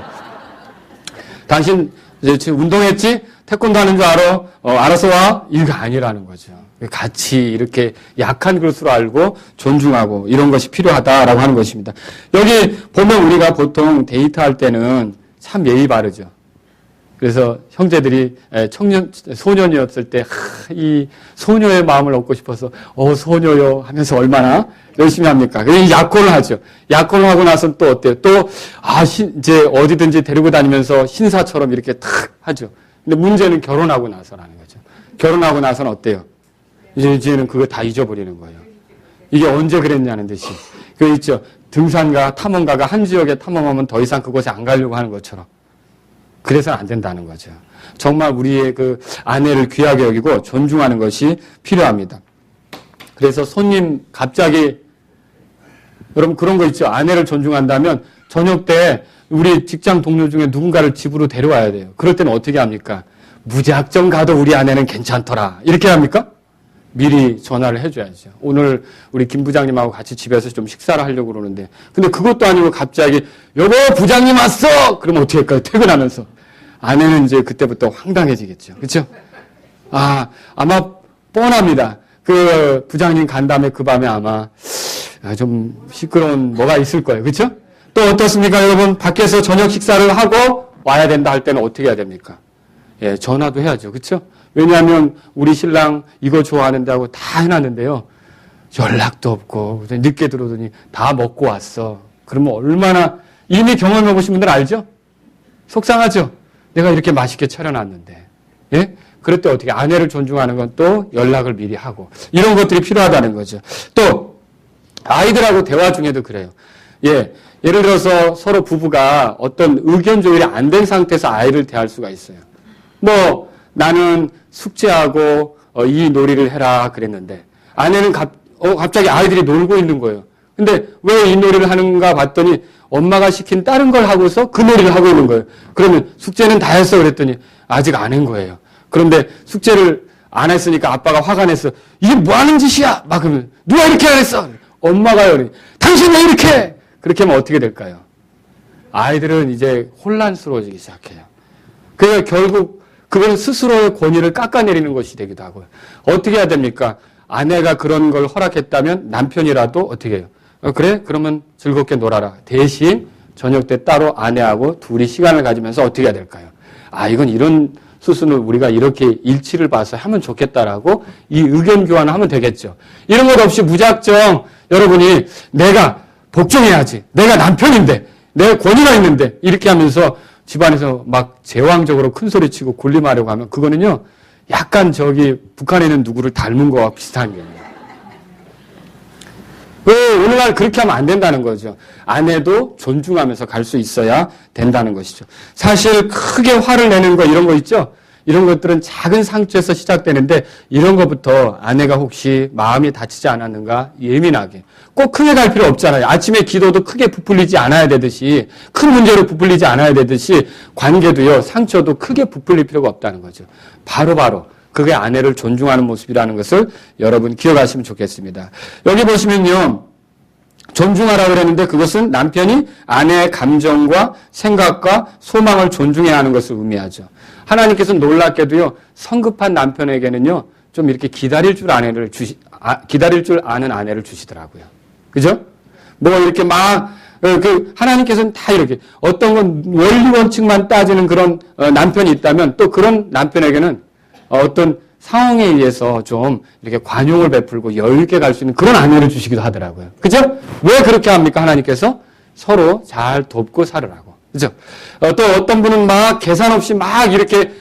S1: 당신 이제 운동했지? 태권도 하는 줄 알아? 알아서 와? 이거 아니라는 거죠. 같이 이렇게 약한 그릇으로 알고 존중하고 이런 것이 필요하다라고 하는 것입니다. 여기 보면 우리가 보통 데이트할 때는 참 예의 바르죠. 그래서 형제들이 소년이었을 때, 이 소녀의 마음을 얻고 싶어서, 소녀요 하면서 얼마나 열심히 합니까? 그래서 약혼을 하죠. 약혼을 하고 나서는 또 어때요? 또, 이제 어디든지 데리고 다니면서 신사처럼 이렇게 탁 하죠. 근데 문제는 결혼하고 나서라는 거죠. 결혼하고 나서는 어때요? 이제는 그거 다 잊어버리는 거예요. 이게 언제 그랬냐는 듯이. 그거 있죠. 등산가, 탐험가가 한 지역에 탐험하면 더 이상 그곳에 안 가려고 하는 것처럼. 그래서는 안 된다는 거죠. 정말 우리의 그 아내를 귀하게 여기고 존중하는 것이 필요합니다. 그래서 손님 갑자기, 여러분 그런 거 있죠. 아내를 존중한다면 저녁 때 우리 직장 동료 중에 누군가를 집으로 데려와야 돼요. 그럴 때는 어떻게 합니까? 무작정 가도 우리 아내는 괜찮더라. 이렇게 합니까? 미리 전화를 해줘야죠. 오늘 우리 김 부장님하고 같이 집에서 좀 식사를 하려고 그러는데, 근데 그것도 아니고 갑자기 여보 부장님 왔어! 그러면 어떻게 할까요? 퇴근하면서. 아내는 이제 그때부터 황당해지겠죠. 그렇죠? 아마 뻔합니다. 그 부장님 간 다음에 그 밤에 아마 좀 시끄러운 뭐가 있을 거예요. 그렇죠? 또 어떻습니까, 여러분? 밖에서 저녁 식사를 하고 와야 된다 할 때는 어떻게 해야 됩니까? 예, 전화도 해야죠. 그렇죠? 왜냐하면 우리 신랑 이거 좋아하는데 하고 다 해놨는데요. 연락도 없고 늦게 들어오더니 다 먹고 왔어. 그러면 얼마나, 이미 경험해 보신 분들 알죠? 속상하죠? 내가 이렇게 맛있게 차려놨는데. 예? 그럴 때 어떻게, 아내를 존중하는 건 또 연락을 미리 하고, 이런 것들이 필요하다는 거죠. 또 아이들하고 대화 중에도 그래요. 예, 예를 들어서 서로 부부가 어떤 의견 조율이 안 된 상태에서 아이를 대할 수가 있어요. 뭐 나는 숙제하고 이 놀이를 해라 그랬는데, 아내는 갑자기 아이들이 놀고 있는 거예요. 근데 왜 이 놀이를 하는가 봤더니 엄마가 시킨 다른 걸 하고서 그 놀이를 하고 있는 거예요. 그러면 숙제는 다 했어 그랬더니 아직 안 한 거예요. 그런데 숙제를 안 했으니까 아빠가 화가 냈어. 이게 뭐 하는 짓이야? 막 그러면 누가 이렇게 안 했어? 엄마가요. 당신 왜 이렇게 해? 그렇게 하면 어떻게 될까요? 아이들은 이제 혼란스러워지기 시작해요. 그러니까 결국 그건 스스로의 권위를 깎아내리는 것이 되기도 하고요. 어떻게 해야 됩니까? 아내가 그런 걸 허락했다면 남편이라도 어떻게 해요? 그래? 그러면 즐겁게 놀아라. 대신 저녁 때 따로 아내하고 둘이 시간을 가지면서 어떻게 해야 될까요? 이건 이런 수순을 우리가 이렇게 일치를 봐서 하면 좋겠다라고 이 의견 교환을 하면 되겠죠. 이런 것 없이 무작정 여러분이 내가 복종해야지. 내가 남편인데. 내 권위가 있는데. 이렇게 하면서 집안에서 막 제왕적으로 큰 소리 치고 군림하려고 하면 그거는요, 약간 북한에 있는 누구를 닮은 거와 비슷한 거예요. 오늘날 그렇게 하면 안 된다는 거죠. 아내도 존중하면서 갈 수 있어야 된다는 것이죠. 사실 크게 화를 내는 거 이런 거 있죠? 이런 것들은 작은 상처에서 시작되는데 이런 것부터 아내가 혹시 마음이 다치지 않았는가 예민하게. 꼭 크게 갈 필요 없잖아요. 아침에 기도도 크게 부풀리지 않아야 되듯이, 큰 문제로 부풀리지 않아야 되듯이 관계도요, 상처도 크게 부풀릴 필요가 없다는 거죠. 바로바로. 그게 아내를 존중하는 모습이라는 것을 여러분 기억하시면 좋겠습니다. 여기 보시면요, 존중하라고 그랬는데 그것은 남편이 아내의 감정과 생각과 소망을 존중해야 하는 것을 의미하죠. 하나님께서는 놀랍게도요, 성급한 남편에게는요, 좀 이렇게 기다릴 줄 아는 아내를 주시더라고요. 그죠? 뭐 이렇게 하나님께서는 다 이렇게 어떤 건 원리 원칙만 따지는 그런 남편이 있다면 또 그런 남편에게는 어떤 상황에 의해서 좀 이렇게 관용을 베풀고 여유 있게 갈 수 있는 그런 아내를 주시기도 하더라고요. 그죠? 왜 그렇게 합니까? 하나님께서 서로 잘 돕고 살으라고. 그죠? 또 어떤 분은 막 계산 없이 막 이렇게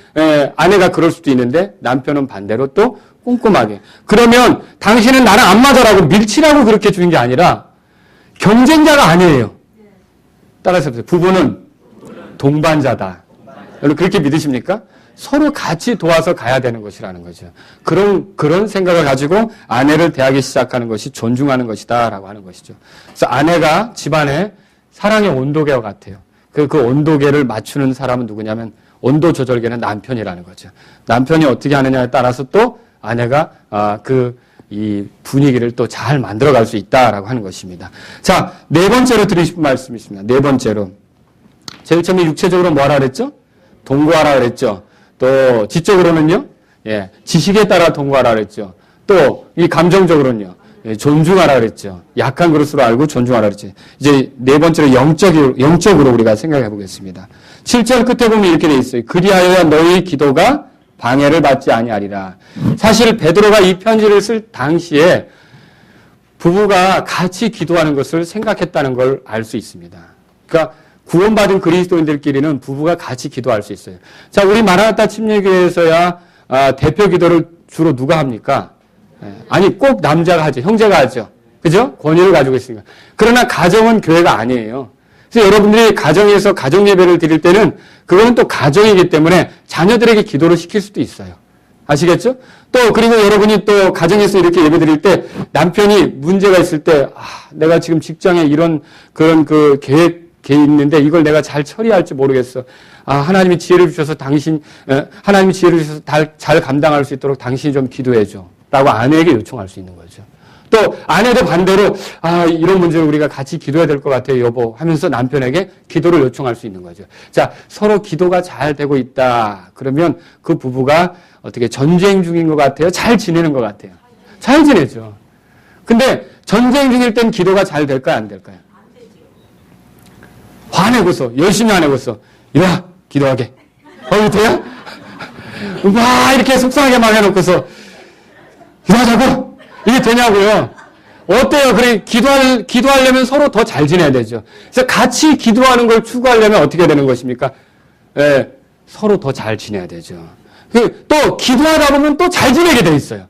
S1: 아내가 그럴 수도 있는데 남편은 반대로 또 꼼꼼하게. 그러면 당신은 나랑 안 맞아라고 밀치라고 그렇게 주는 게 아니라 경쟁자가 아니에요. 따라서 부부는 동반자다. 여러분 그렇게 믿으십니까? 서로 같이 도와서 가야 되는 것이라는 거죠. 그런 생각을 가지고 아내를 대하기 시작하는 것이 존중하는 것이다라고 하는 것이죠. 그래서 아내가 집안의 사랑의 온도계와 같아요. 그 온도계를 맞추는 사람은 누구냐면 온도 조절계는 남편이라는 거죠. 남편이 어떻게 하느냐에 따라서 또 아내가 이 분위기를 또 잘 만들어갈 수 있다라고 하는 것입니다. 자, 네 번째로 드리고 싶은 말씀이 있습니다. 네 번째로. 제일 처음에 육체적으로 뭐하라 그랬죠? 동거하라 그랬죠. 또 지적으로는요, 지식에 따라 동거하라 그랬죠. 또 이 감정적으로는요, 존중하라 그랬죠. 약한 그릇으로 알고 존중하라 그랬죠. 이제 네 번째로 영적으로 우리가 생각해 보겠습니다. 7절 끝에 보면 이렇게 돼 있어요. 그리하여 너희 기도가 방해를 받지 아니하리라. 사실 베드로가 이 편지를 쓸 당시에 부부가 같이 기도하는 것을 생각했다는 걸 알 수 있습니다. 그러니까 구원받은 그리스도인들끼리는 부부가 같이 기도할 수 있어요. 자, 우리 마라나타 침례교회에서야 대표 기도를 주로 누가 합니까? 아니, 꼭 남자가 하죠. 형제가 하죠. 그죠? 권위를 가지고 있으니까. 그러나 가정은 교회가 아니에요. 그래서 여러분들이 가정에서 가정 예배를 드릴 때는 그거는 또 가정이기 때문에 자녀들에게 기도를 시킬 수도 있어요. 아시겠죠? 또 그리고 여러분이 또 가정에서 이렇게 예배 드릴 때 남편이 문제가 있을 때 내가 지금 직장에 그런 계획이 있는데 이걸 내가 잘 처리할지 모르겠어. 하나님이 지혜를 주셔서 하나님이 지혜를 주셔서 잘 감당할 수 있도록 당신이 좀 기도해줘. 라고 아내에게 요청할 수 있는 거죠. 또 아내도 반대로 이런 문제를 우리가 같이 기도해야 될 것 같아요, 여보 하면서 남편에게 기도를 요청할 수 있는 거죠. 자, 서로 기도가 잘 되고 있다. 그러면 그 부부가 어떻게 전쟁 중인 것 같아요? 잘 지내는 것 같아요? 잘 지내죠. 근데 전쟁 중일 땐 기도가 잘 될까요? 안 될까요? 화내고서 열심히 화내고서 이리와 기도하게. 돼요? 막 이렇게 속상하게 막 해놓고서 기도하자고? 이게 되냐고요? 어때요? 그래, 기도하려면 서로 더 잘 지내야 되죠. 그래서 같이 기도하는 걸 추구하려면 어떻게 되는 것입니까? 서로 더 잘 지내야 되죠. 또, 기도하다 보면 또 잘 지내게 돼 있어요.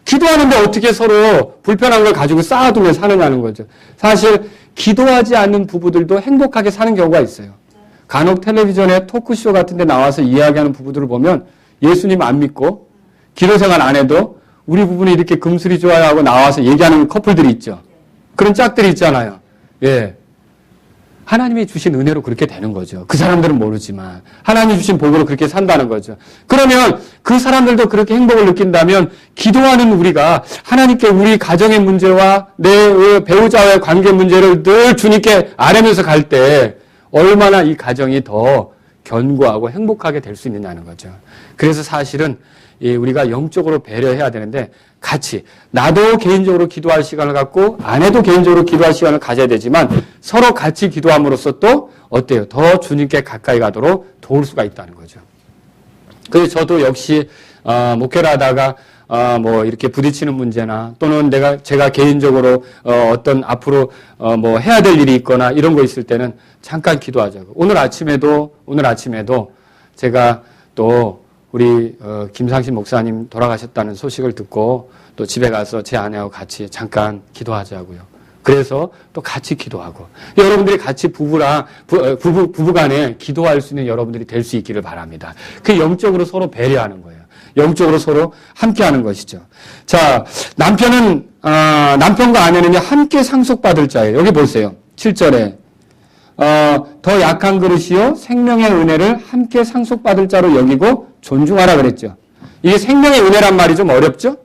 S1: 기도하는데 어떻게 서로 불편한 걸 가지고 쌓아두며 사느냐는 거죠. 사실, 기도하지 않는 부부들도 행복하게 사는 경우가 있어요. 간혹 텔레비전에 토크쇼 같은 데 나와서 이야기하는 부부들을 보면 예수님 안 믿고, 기도 생활 안 해도 우리 부부는 이렇게 금슬이 좋아요 하고 나와서 얘기하는 커플들이 있죠. 그런 짝들이 있잖아요. 하나님이 주신 은혜로 그렇게 되는 거죠. 그 사람들은 모르지만 하나님이 주신 복으로 그렇게 산다는 거죠. 그러면 그 사람들도 그렇게 행복을 느낀다면 기도하는 우리가 하나님께 우리 가정의 문제와 내 배우자와의 관계 문제를 늘 주님께 아뢰면서 갈 때 얼마나 이 가정이 더 견고하고 행복하게 될 수 있느냐는 거죠. 그래서 사실은 우리가 영적으로 배려해야 되는데 같이 나도 개인적으로 기도할 시간을 갖고 아내도 개인적으로 기도할 시간을 가져야 되지만 서로 같이 기도함으로써 또 어때요? 더 주님께 가까이 가도록 도울 수가 있다는 거죠. 그래서 저도 역시 목회를 하다가 이렇게 부딪히는 문제나 또는 제가 개인적으로 어떤 앞으로 해야 될 일이 있거나 이런 거 있을 때는 잠깐 기도하자고. 오늘 아침에도 제가 또 우리 김상신 목사님 돌아가셨다는 소식을 듣고 또 집에 가서 제 아내하고 같이 잠깐 기도하자고요. 그래서 또 같이 기도하고 여러분들이 같이 부부간에 기도할 수 있는 여러분들이 될 수 있기를 바랍니다. 그 영적으로 서로 배려하는 거예요. 영적으로 서로 함께하는 것이죠. 자, 남편과 아내는요 함께 상속받을 자예요. 여기 보세요. 7절에 더 약한 그릇이요 생명의 은혜를 함께 상속받을 자로 여기고 존중하라 그랬죠. 이게 생명의 은혜란 말이 좀 어렵죠?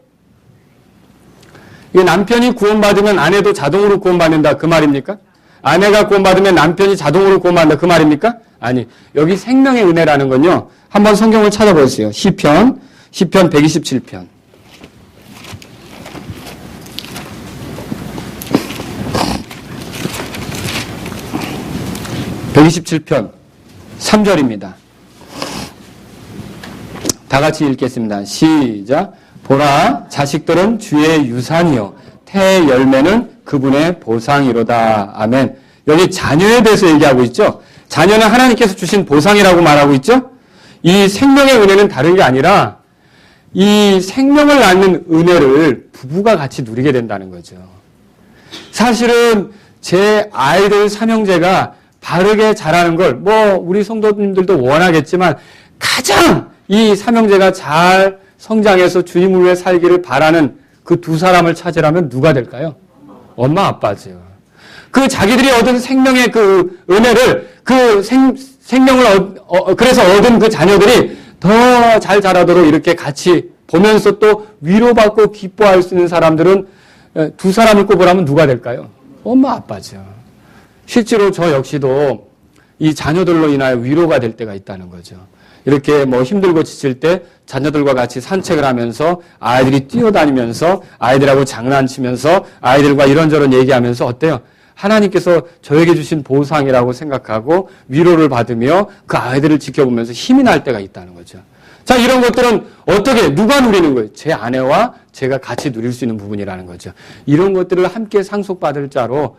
S1: 이게 남편이 구원받으면 아내도 자동으로 구원받는다 그 말입니까? 아내가 구원받으면 남편이 자동으로 구원받는다 그 말입니까? 아니, 여기 생명의 은혜라는 건요. 한번 성경을 찾아보세요. 시편 127편. 127편 3절입니다. 다 같이 읽겠습니다. 시작. 보라, 자식들은 주의 유산이요 태의 열매는 그분의 보상이로다. 아멘. 여기 자녀에 대해서 얘기하고 있죠. 자녀는 하나님께서 주신 보상이라고 말하고 있죠. 이 생명의 은혜는 다른 게 아니라 이 생명을 낳는 은혜를 부부가 같이 누리게 된다는 거죠. 사실은 제 아이들 삼형제가 바르게 자라는 걸 우리 성도님들도 원하겠지만 가장 이 삼형제가 잘 성장해서 주님을 위해 살기를 바라는 그 두 사람을 찾으라면 누가 될까요? 엄마, 아빠죠. 그 자기들이 얻은 생명의 그 은혜를 그 생명을 그래서 얻은 그 자녀들이 더 잘 자라도록 이렇게 같이 보면서 또 위로받고 기뻐할 수 있는 사람들은 두 사람을 꼽으라면 누가 될까요? 엄마, 아빠죠. 실제로 저 역시도 이 자녀들로 인하여 위로가 될 때가 있다는 거죠. 이렇게 힘들고 지칠 때 자녀들과 같이 산책을 하면서 아이들이 뛰어다니면서 아이들하고 장난치면서 아이들과 이런저런 얘기하면서 어때요? 하나님께서 저에게 주신 보상이라고 생각하고 위로를 받으며 그 아이들을 지켜보면서 힘이 날 때가 있다는 거죠. 자, 이런 것들은 누가 누리는 거예요? 제 아내와 제가 같이 누릴 수 있는 부분이라는 거죠. 이런 것들을 함께 상속받을 자로,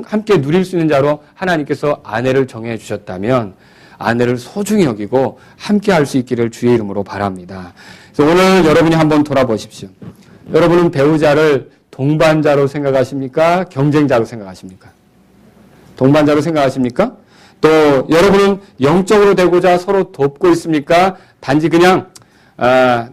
S1: 함께 누릴 수 있는 자로 하나님께서 아내를 정해 주셨다면 아내를 소중히 여기고 함께 할 수 있기를 주의 이름으로 바랍니다. 그래서 오늘 여러분이 한번 돌아보십시오. 여러분은 배우자를 동반자로 생각하십니까? 경쟁자로 생각하십니까? 동반자로 생각하십니까? 또 여러분은 영적으로 되고자 서로 돕고 있습니까? 단지 그냥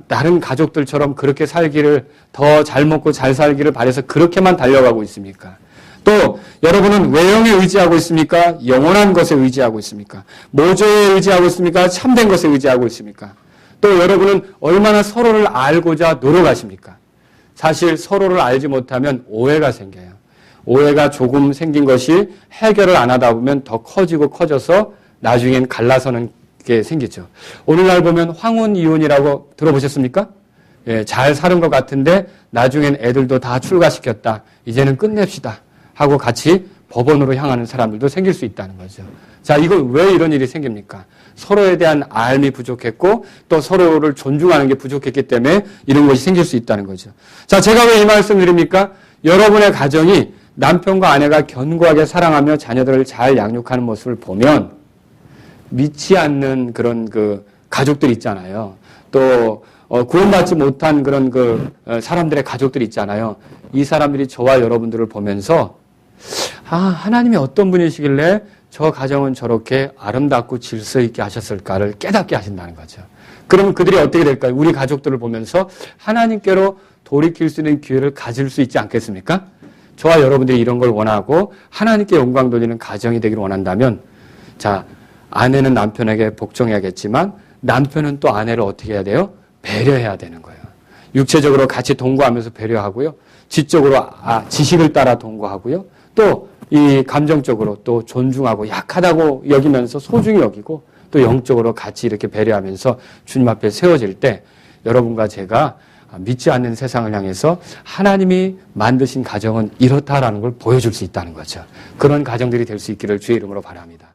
S1: 다른 가족들처럼 그렇게 살기를 더 잘 먹고 잘 살기를 바라서 그렇게만 달려가고 있습니까? 또 여러분은 외형에 의지하고 있습니까? 영원한 것에 의지하고 있습니까? 모조에 의지하고 있습니까? 참된 것에 의지하고 있습니까? 또 여러분은 얼마나 서로를 알고자 노력하십니까? 사실 서로를 알지 못하면 오해가 생겨요. 오해가 조금 생긴 것이 해결을 안 하다 보면 더 커지고 커져서 나중엔 갈라서는 게 생기죠. 오늘날 보면 황혼 이혼이라고 들어보셨습니까? 예, 잘 사는 것 같은데 나중엔 애들도 다 출가시켰다. 이제는 끝냅시다 하고 같이 법원으로 향하는 사람들도 생길 수 있다는 거죠. 자, 이거 왜 이런 일이 생깁니까? 서로에 대한 알미 부족했고 또 서로를 존중하는 게 부족했기 때문에 이런 것이 생길 수 있다는 거죠. 자, 제가 왜 이 말씀을 드립니까? 여러분의 가정이 남편과 아내가 견고하게 사랑하며 자녀들을 잘 양육하는 모습을 보면 믿지 않는 그런 가족들 있잖아요. 또 구원받지 못한 그런 사람들의 가족들 있잖아요. 이 사람들이 저와 여러분들을 보면서 하나님이 어떤 분이시길래 저 가정은 저렇게 아름답고 질서 있게 하셨을까를 깨닫게 하신다는 거죠. 그러면 그들이 어떻게 될까요? 우리 가족들을 보면서 하나님께로 돌이킬 수 있는 기회를 가질 수 있지 않겠습니까? 저와 여러분들이 이런 걸 원하고 하나님께 영광 돌리는 가정이 되기를 원한다면, 자, 아내는 남편에게 복종해야겠지만 남편은 또 아내를 어떻게 해야 돼요? 배려해야 되는 거예요. 육체적으로 같이 동거하면서 배려하고요. 지적으로 지식을 따라 동거하고요. 또 이 감정적으로 또 존중하고 약하다고 여기면서 소중히 여기고 또 영적으로 같이 이렇게 배려하면서 주님 앞에 세워질 때 여러분과 제가 믿지 않는 세상을 향해서 하나님이 만드신 가정은 이렇다라는 걸 보여줄 수 있다는 거죠. 그런 가정들이 될 수 있기를 주의 이름으로 바랍니다.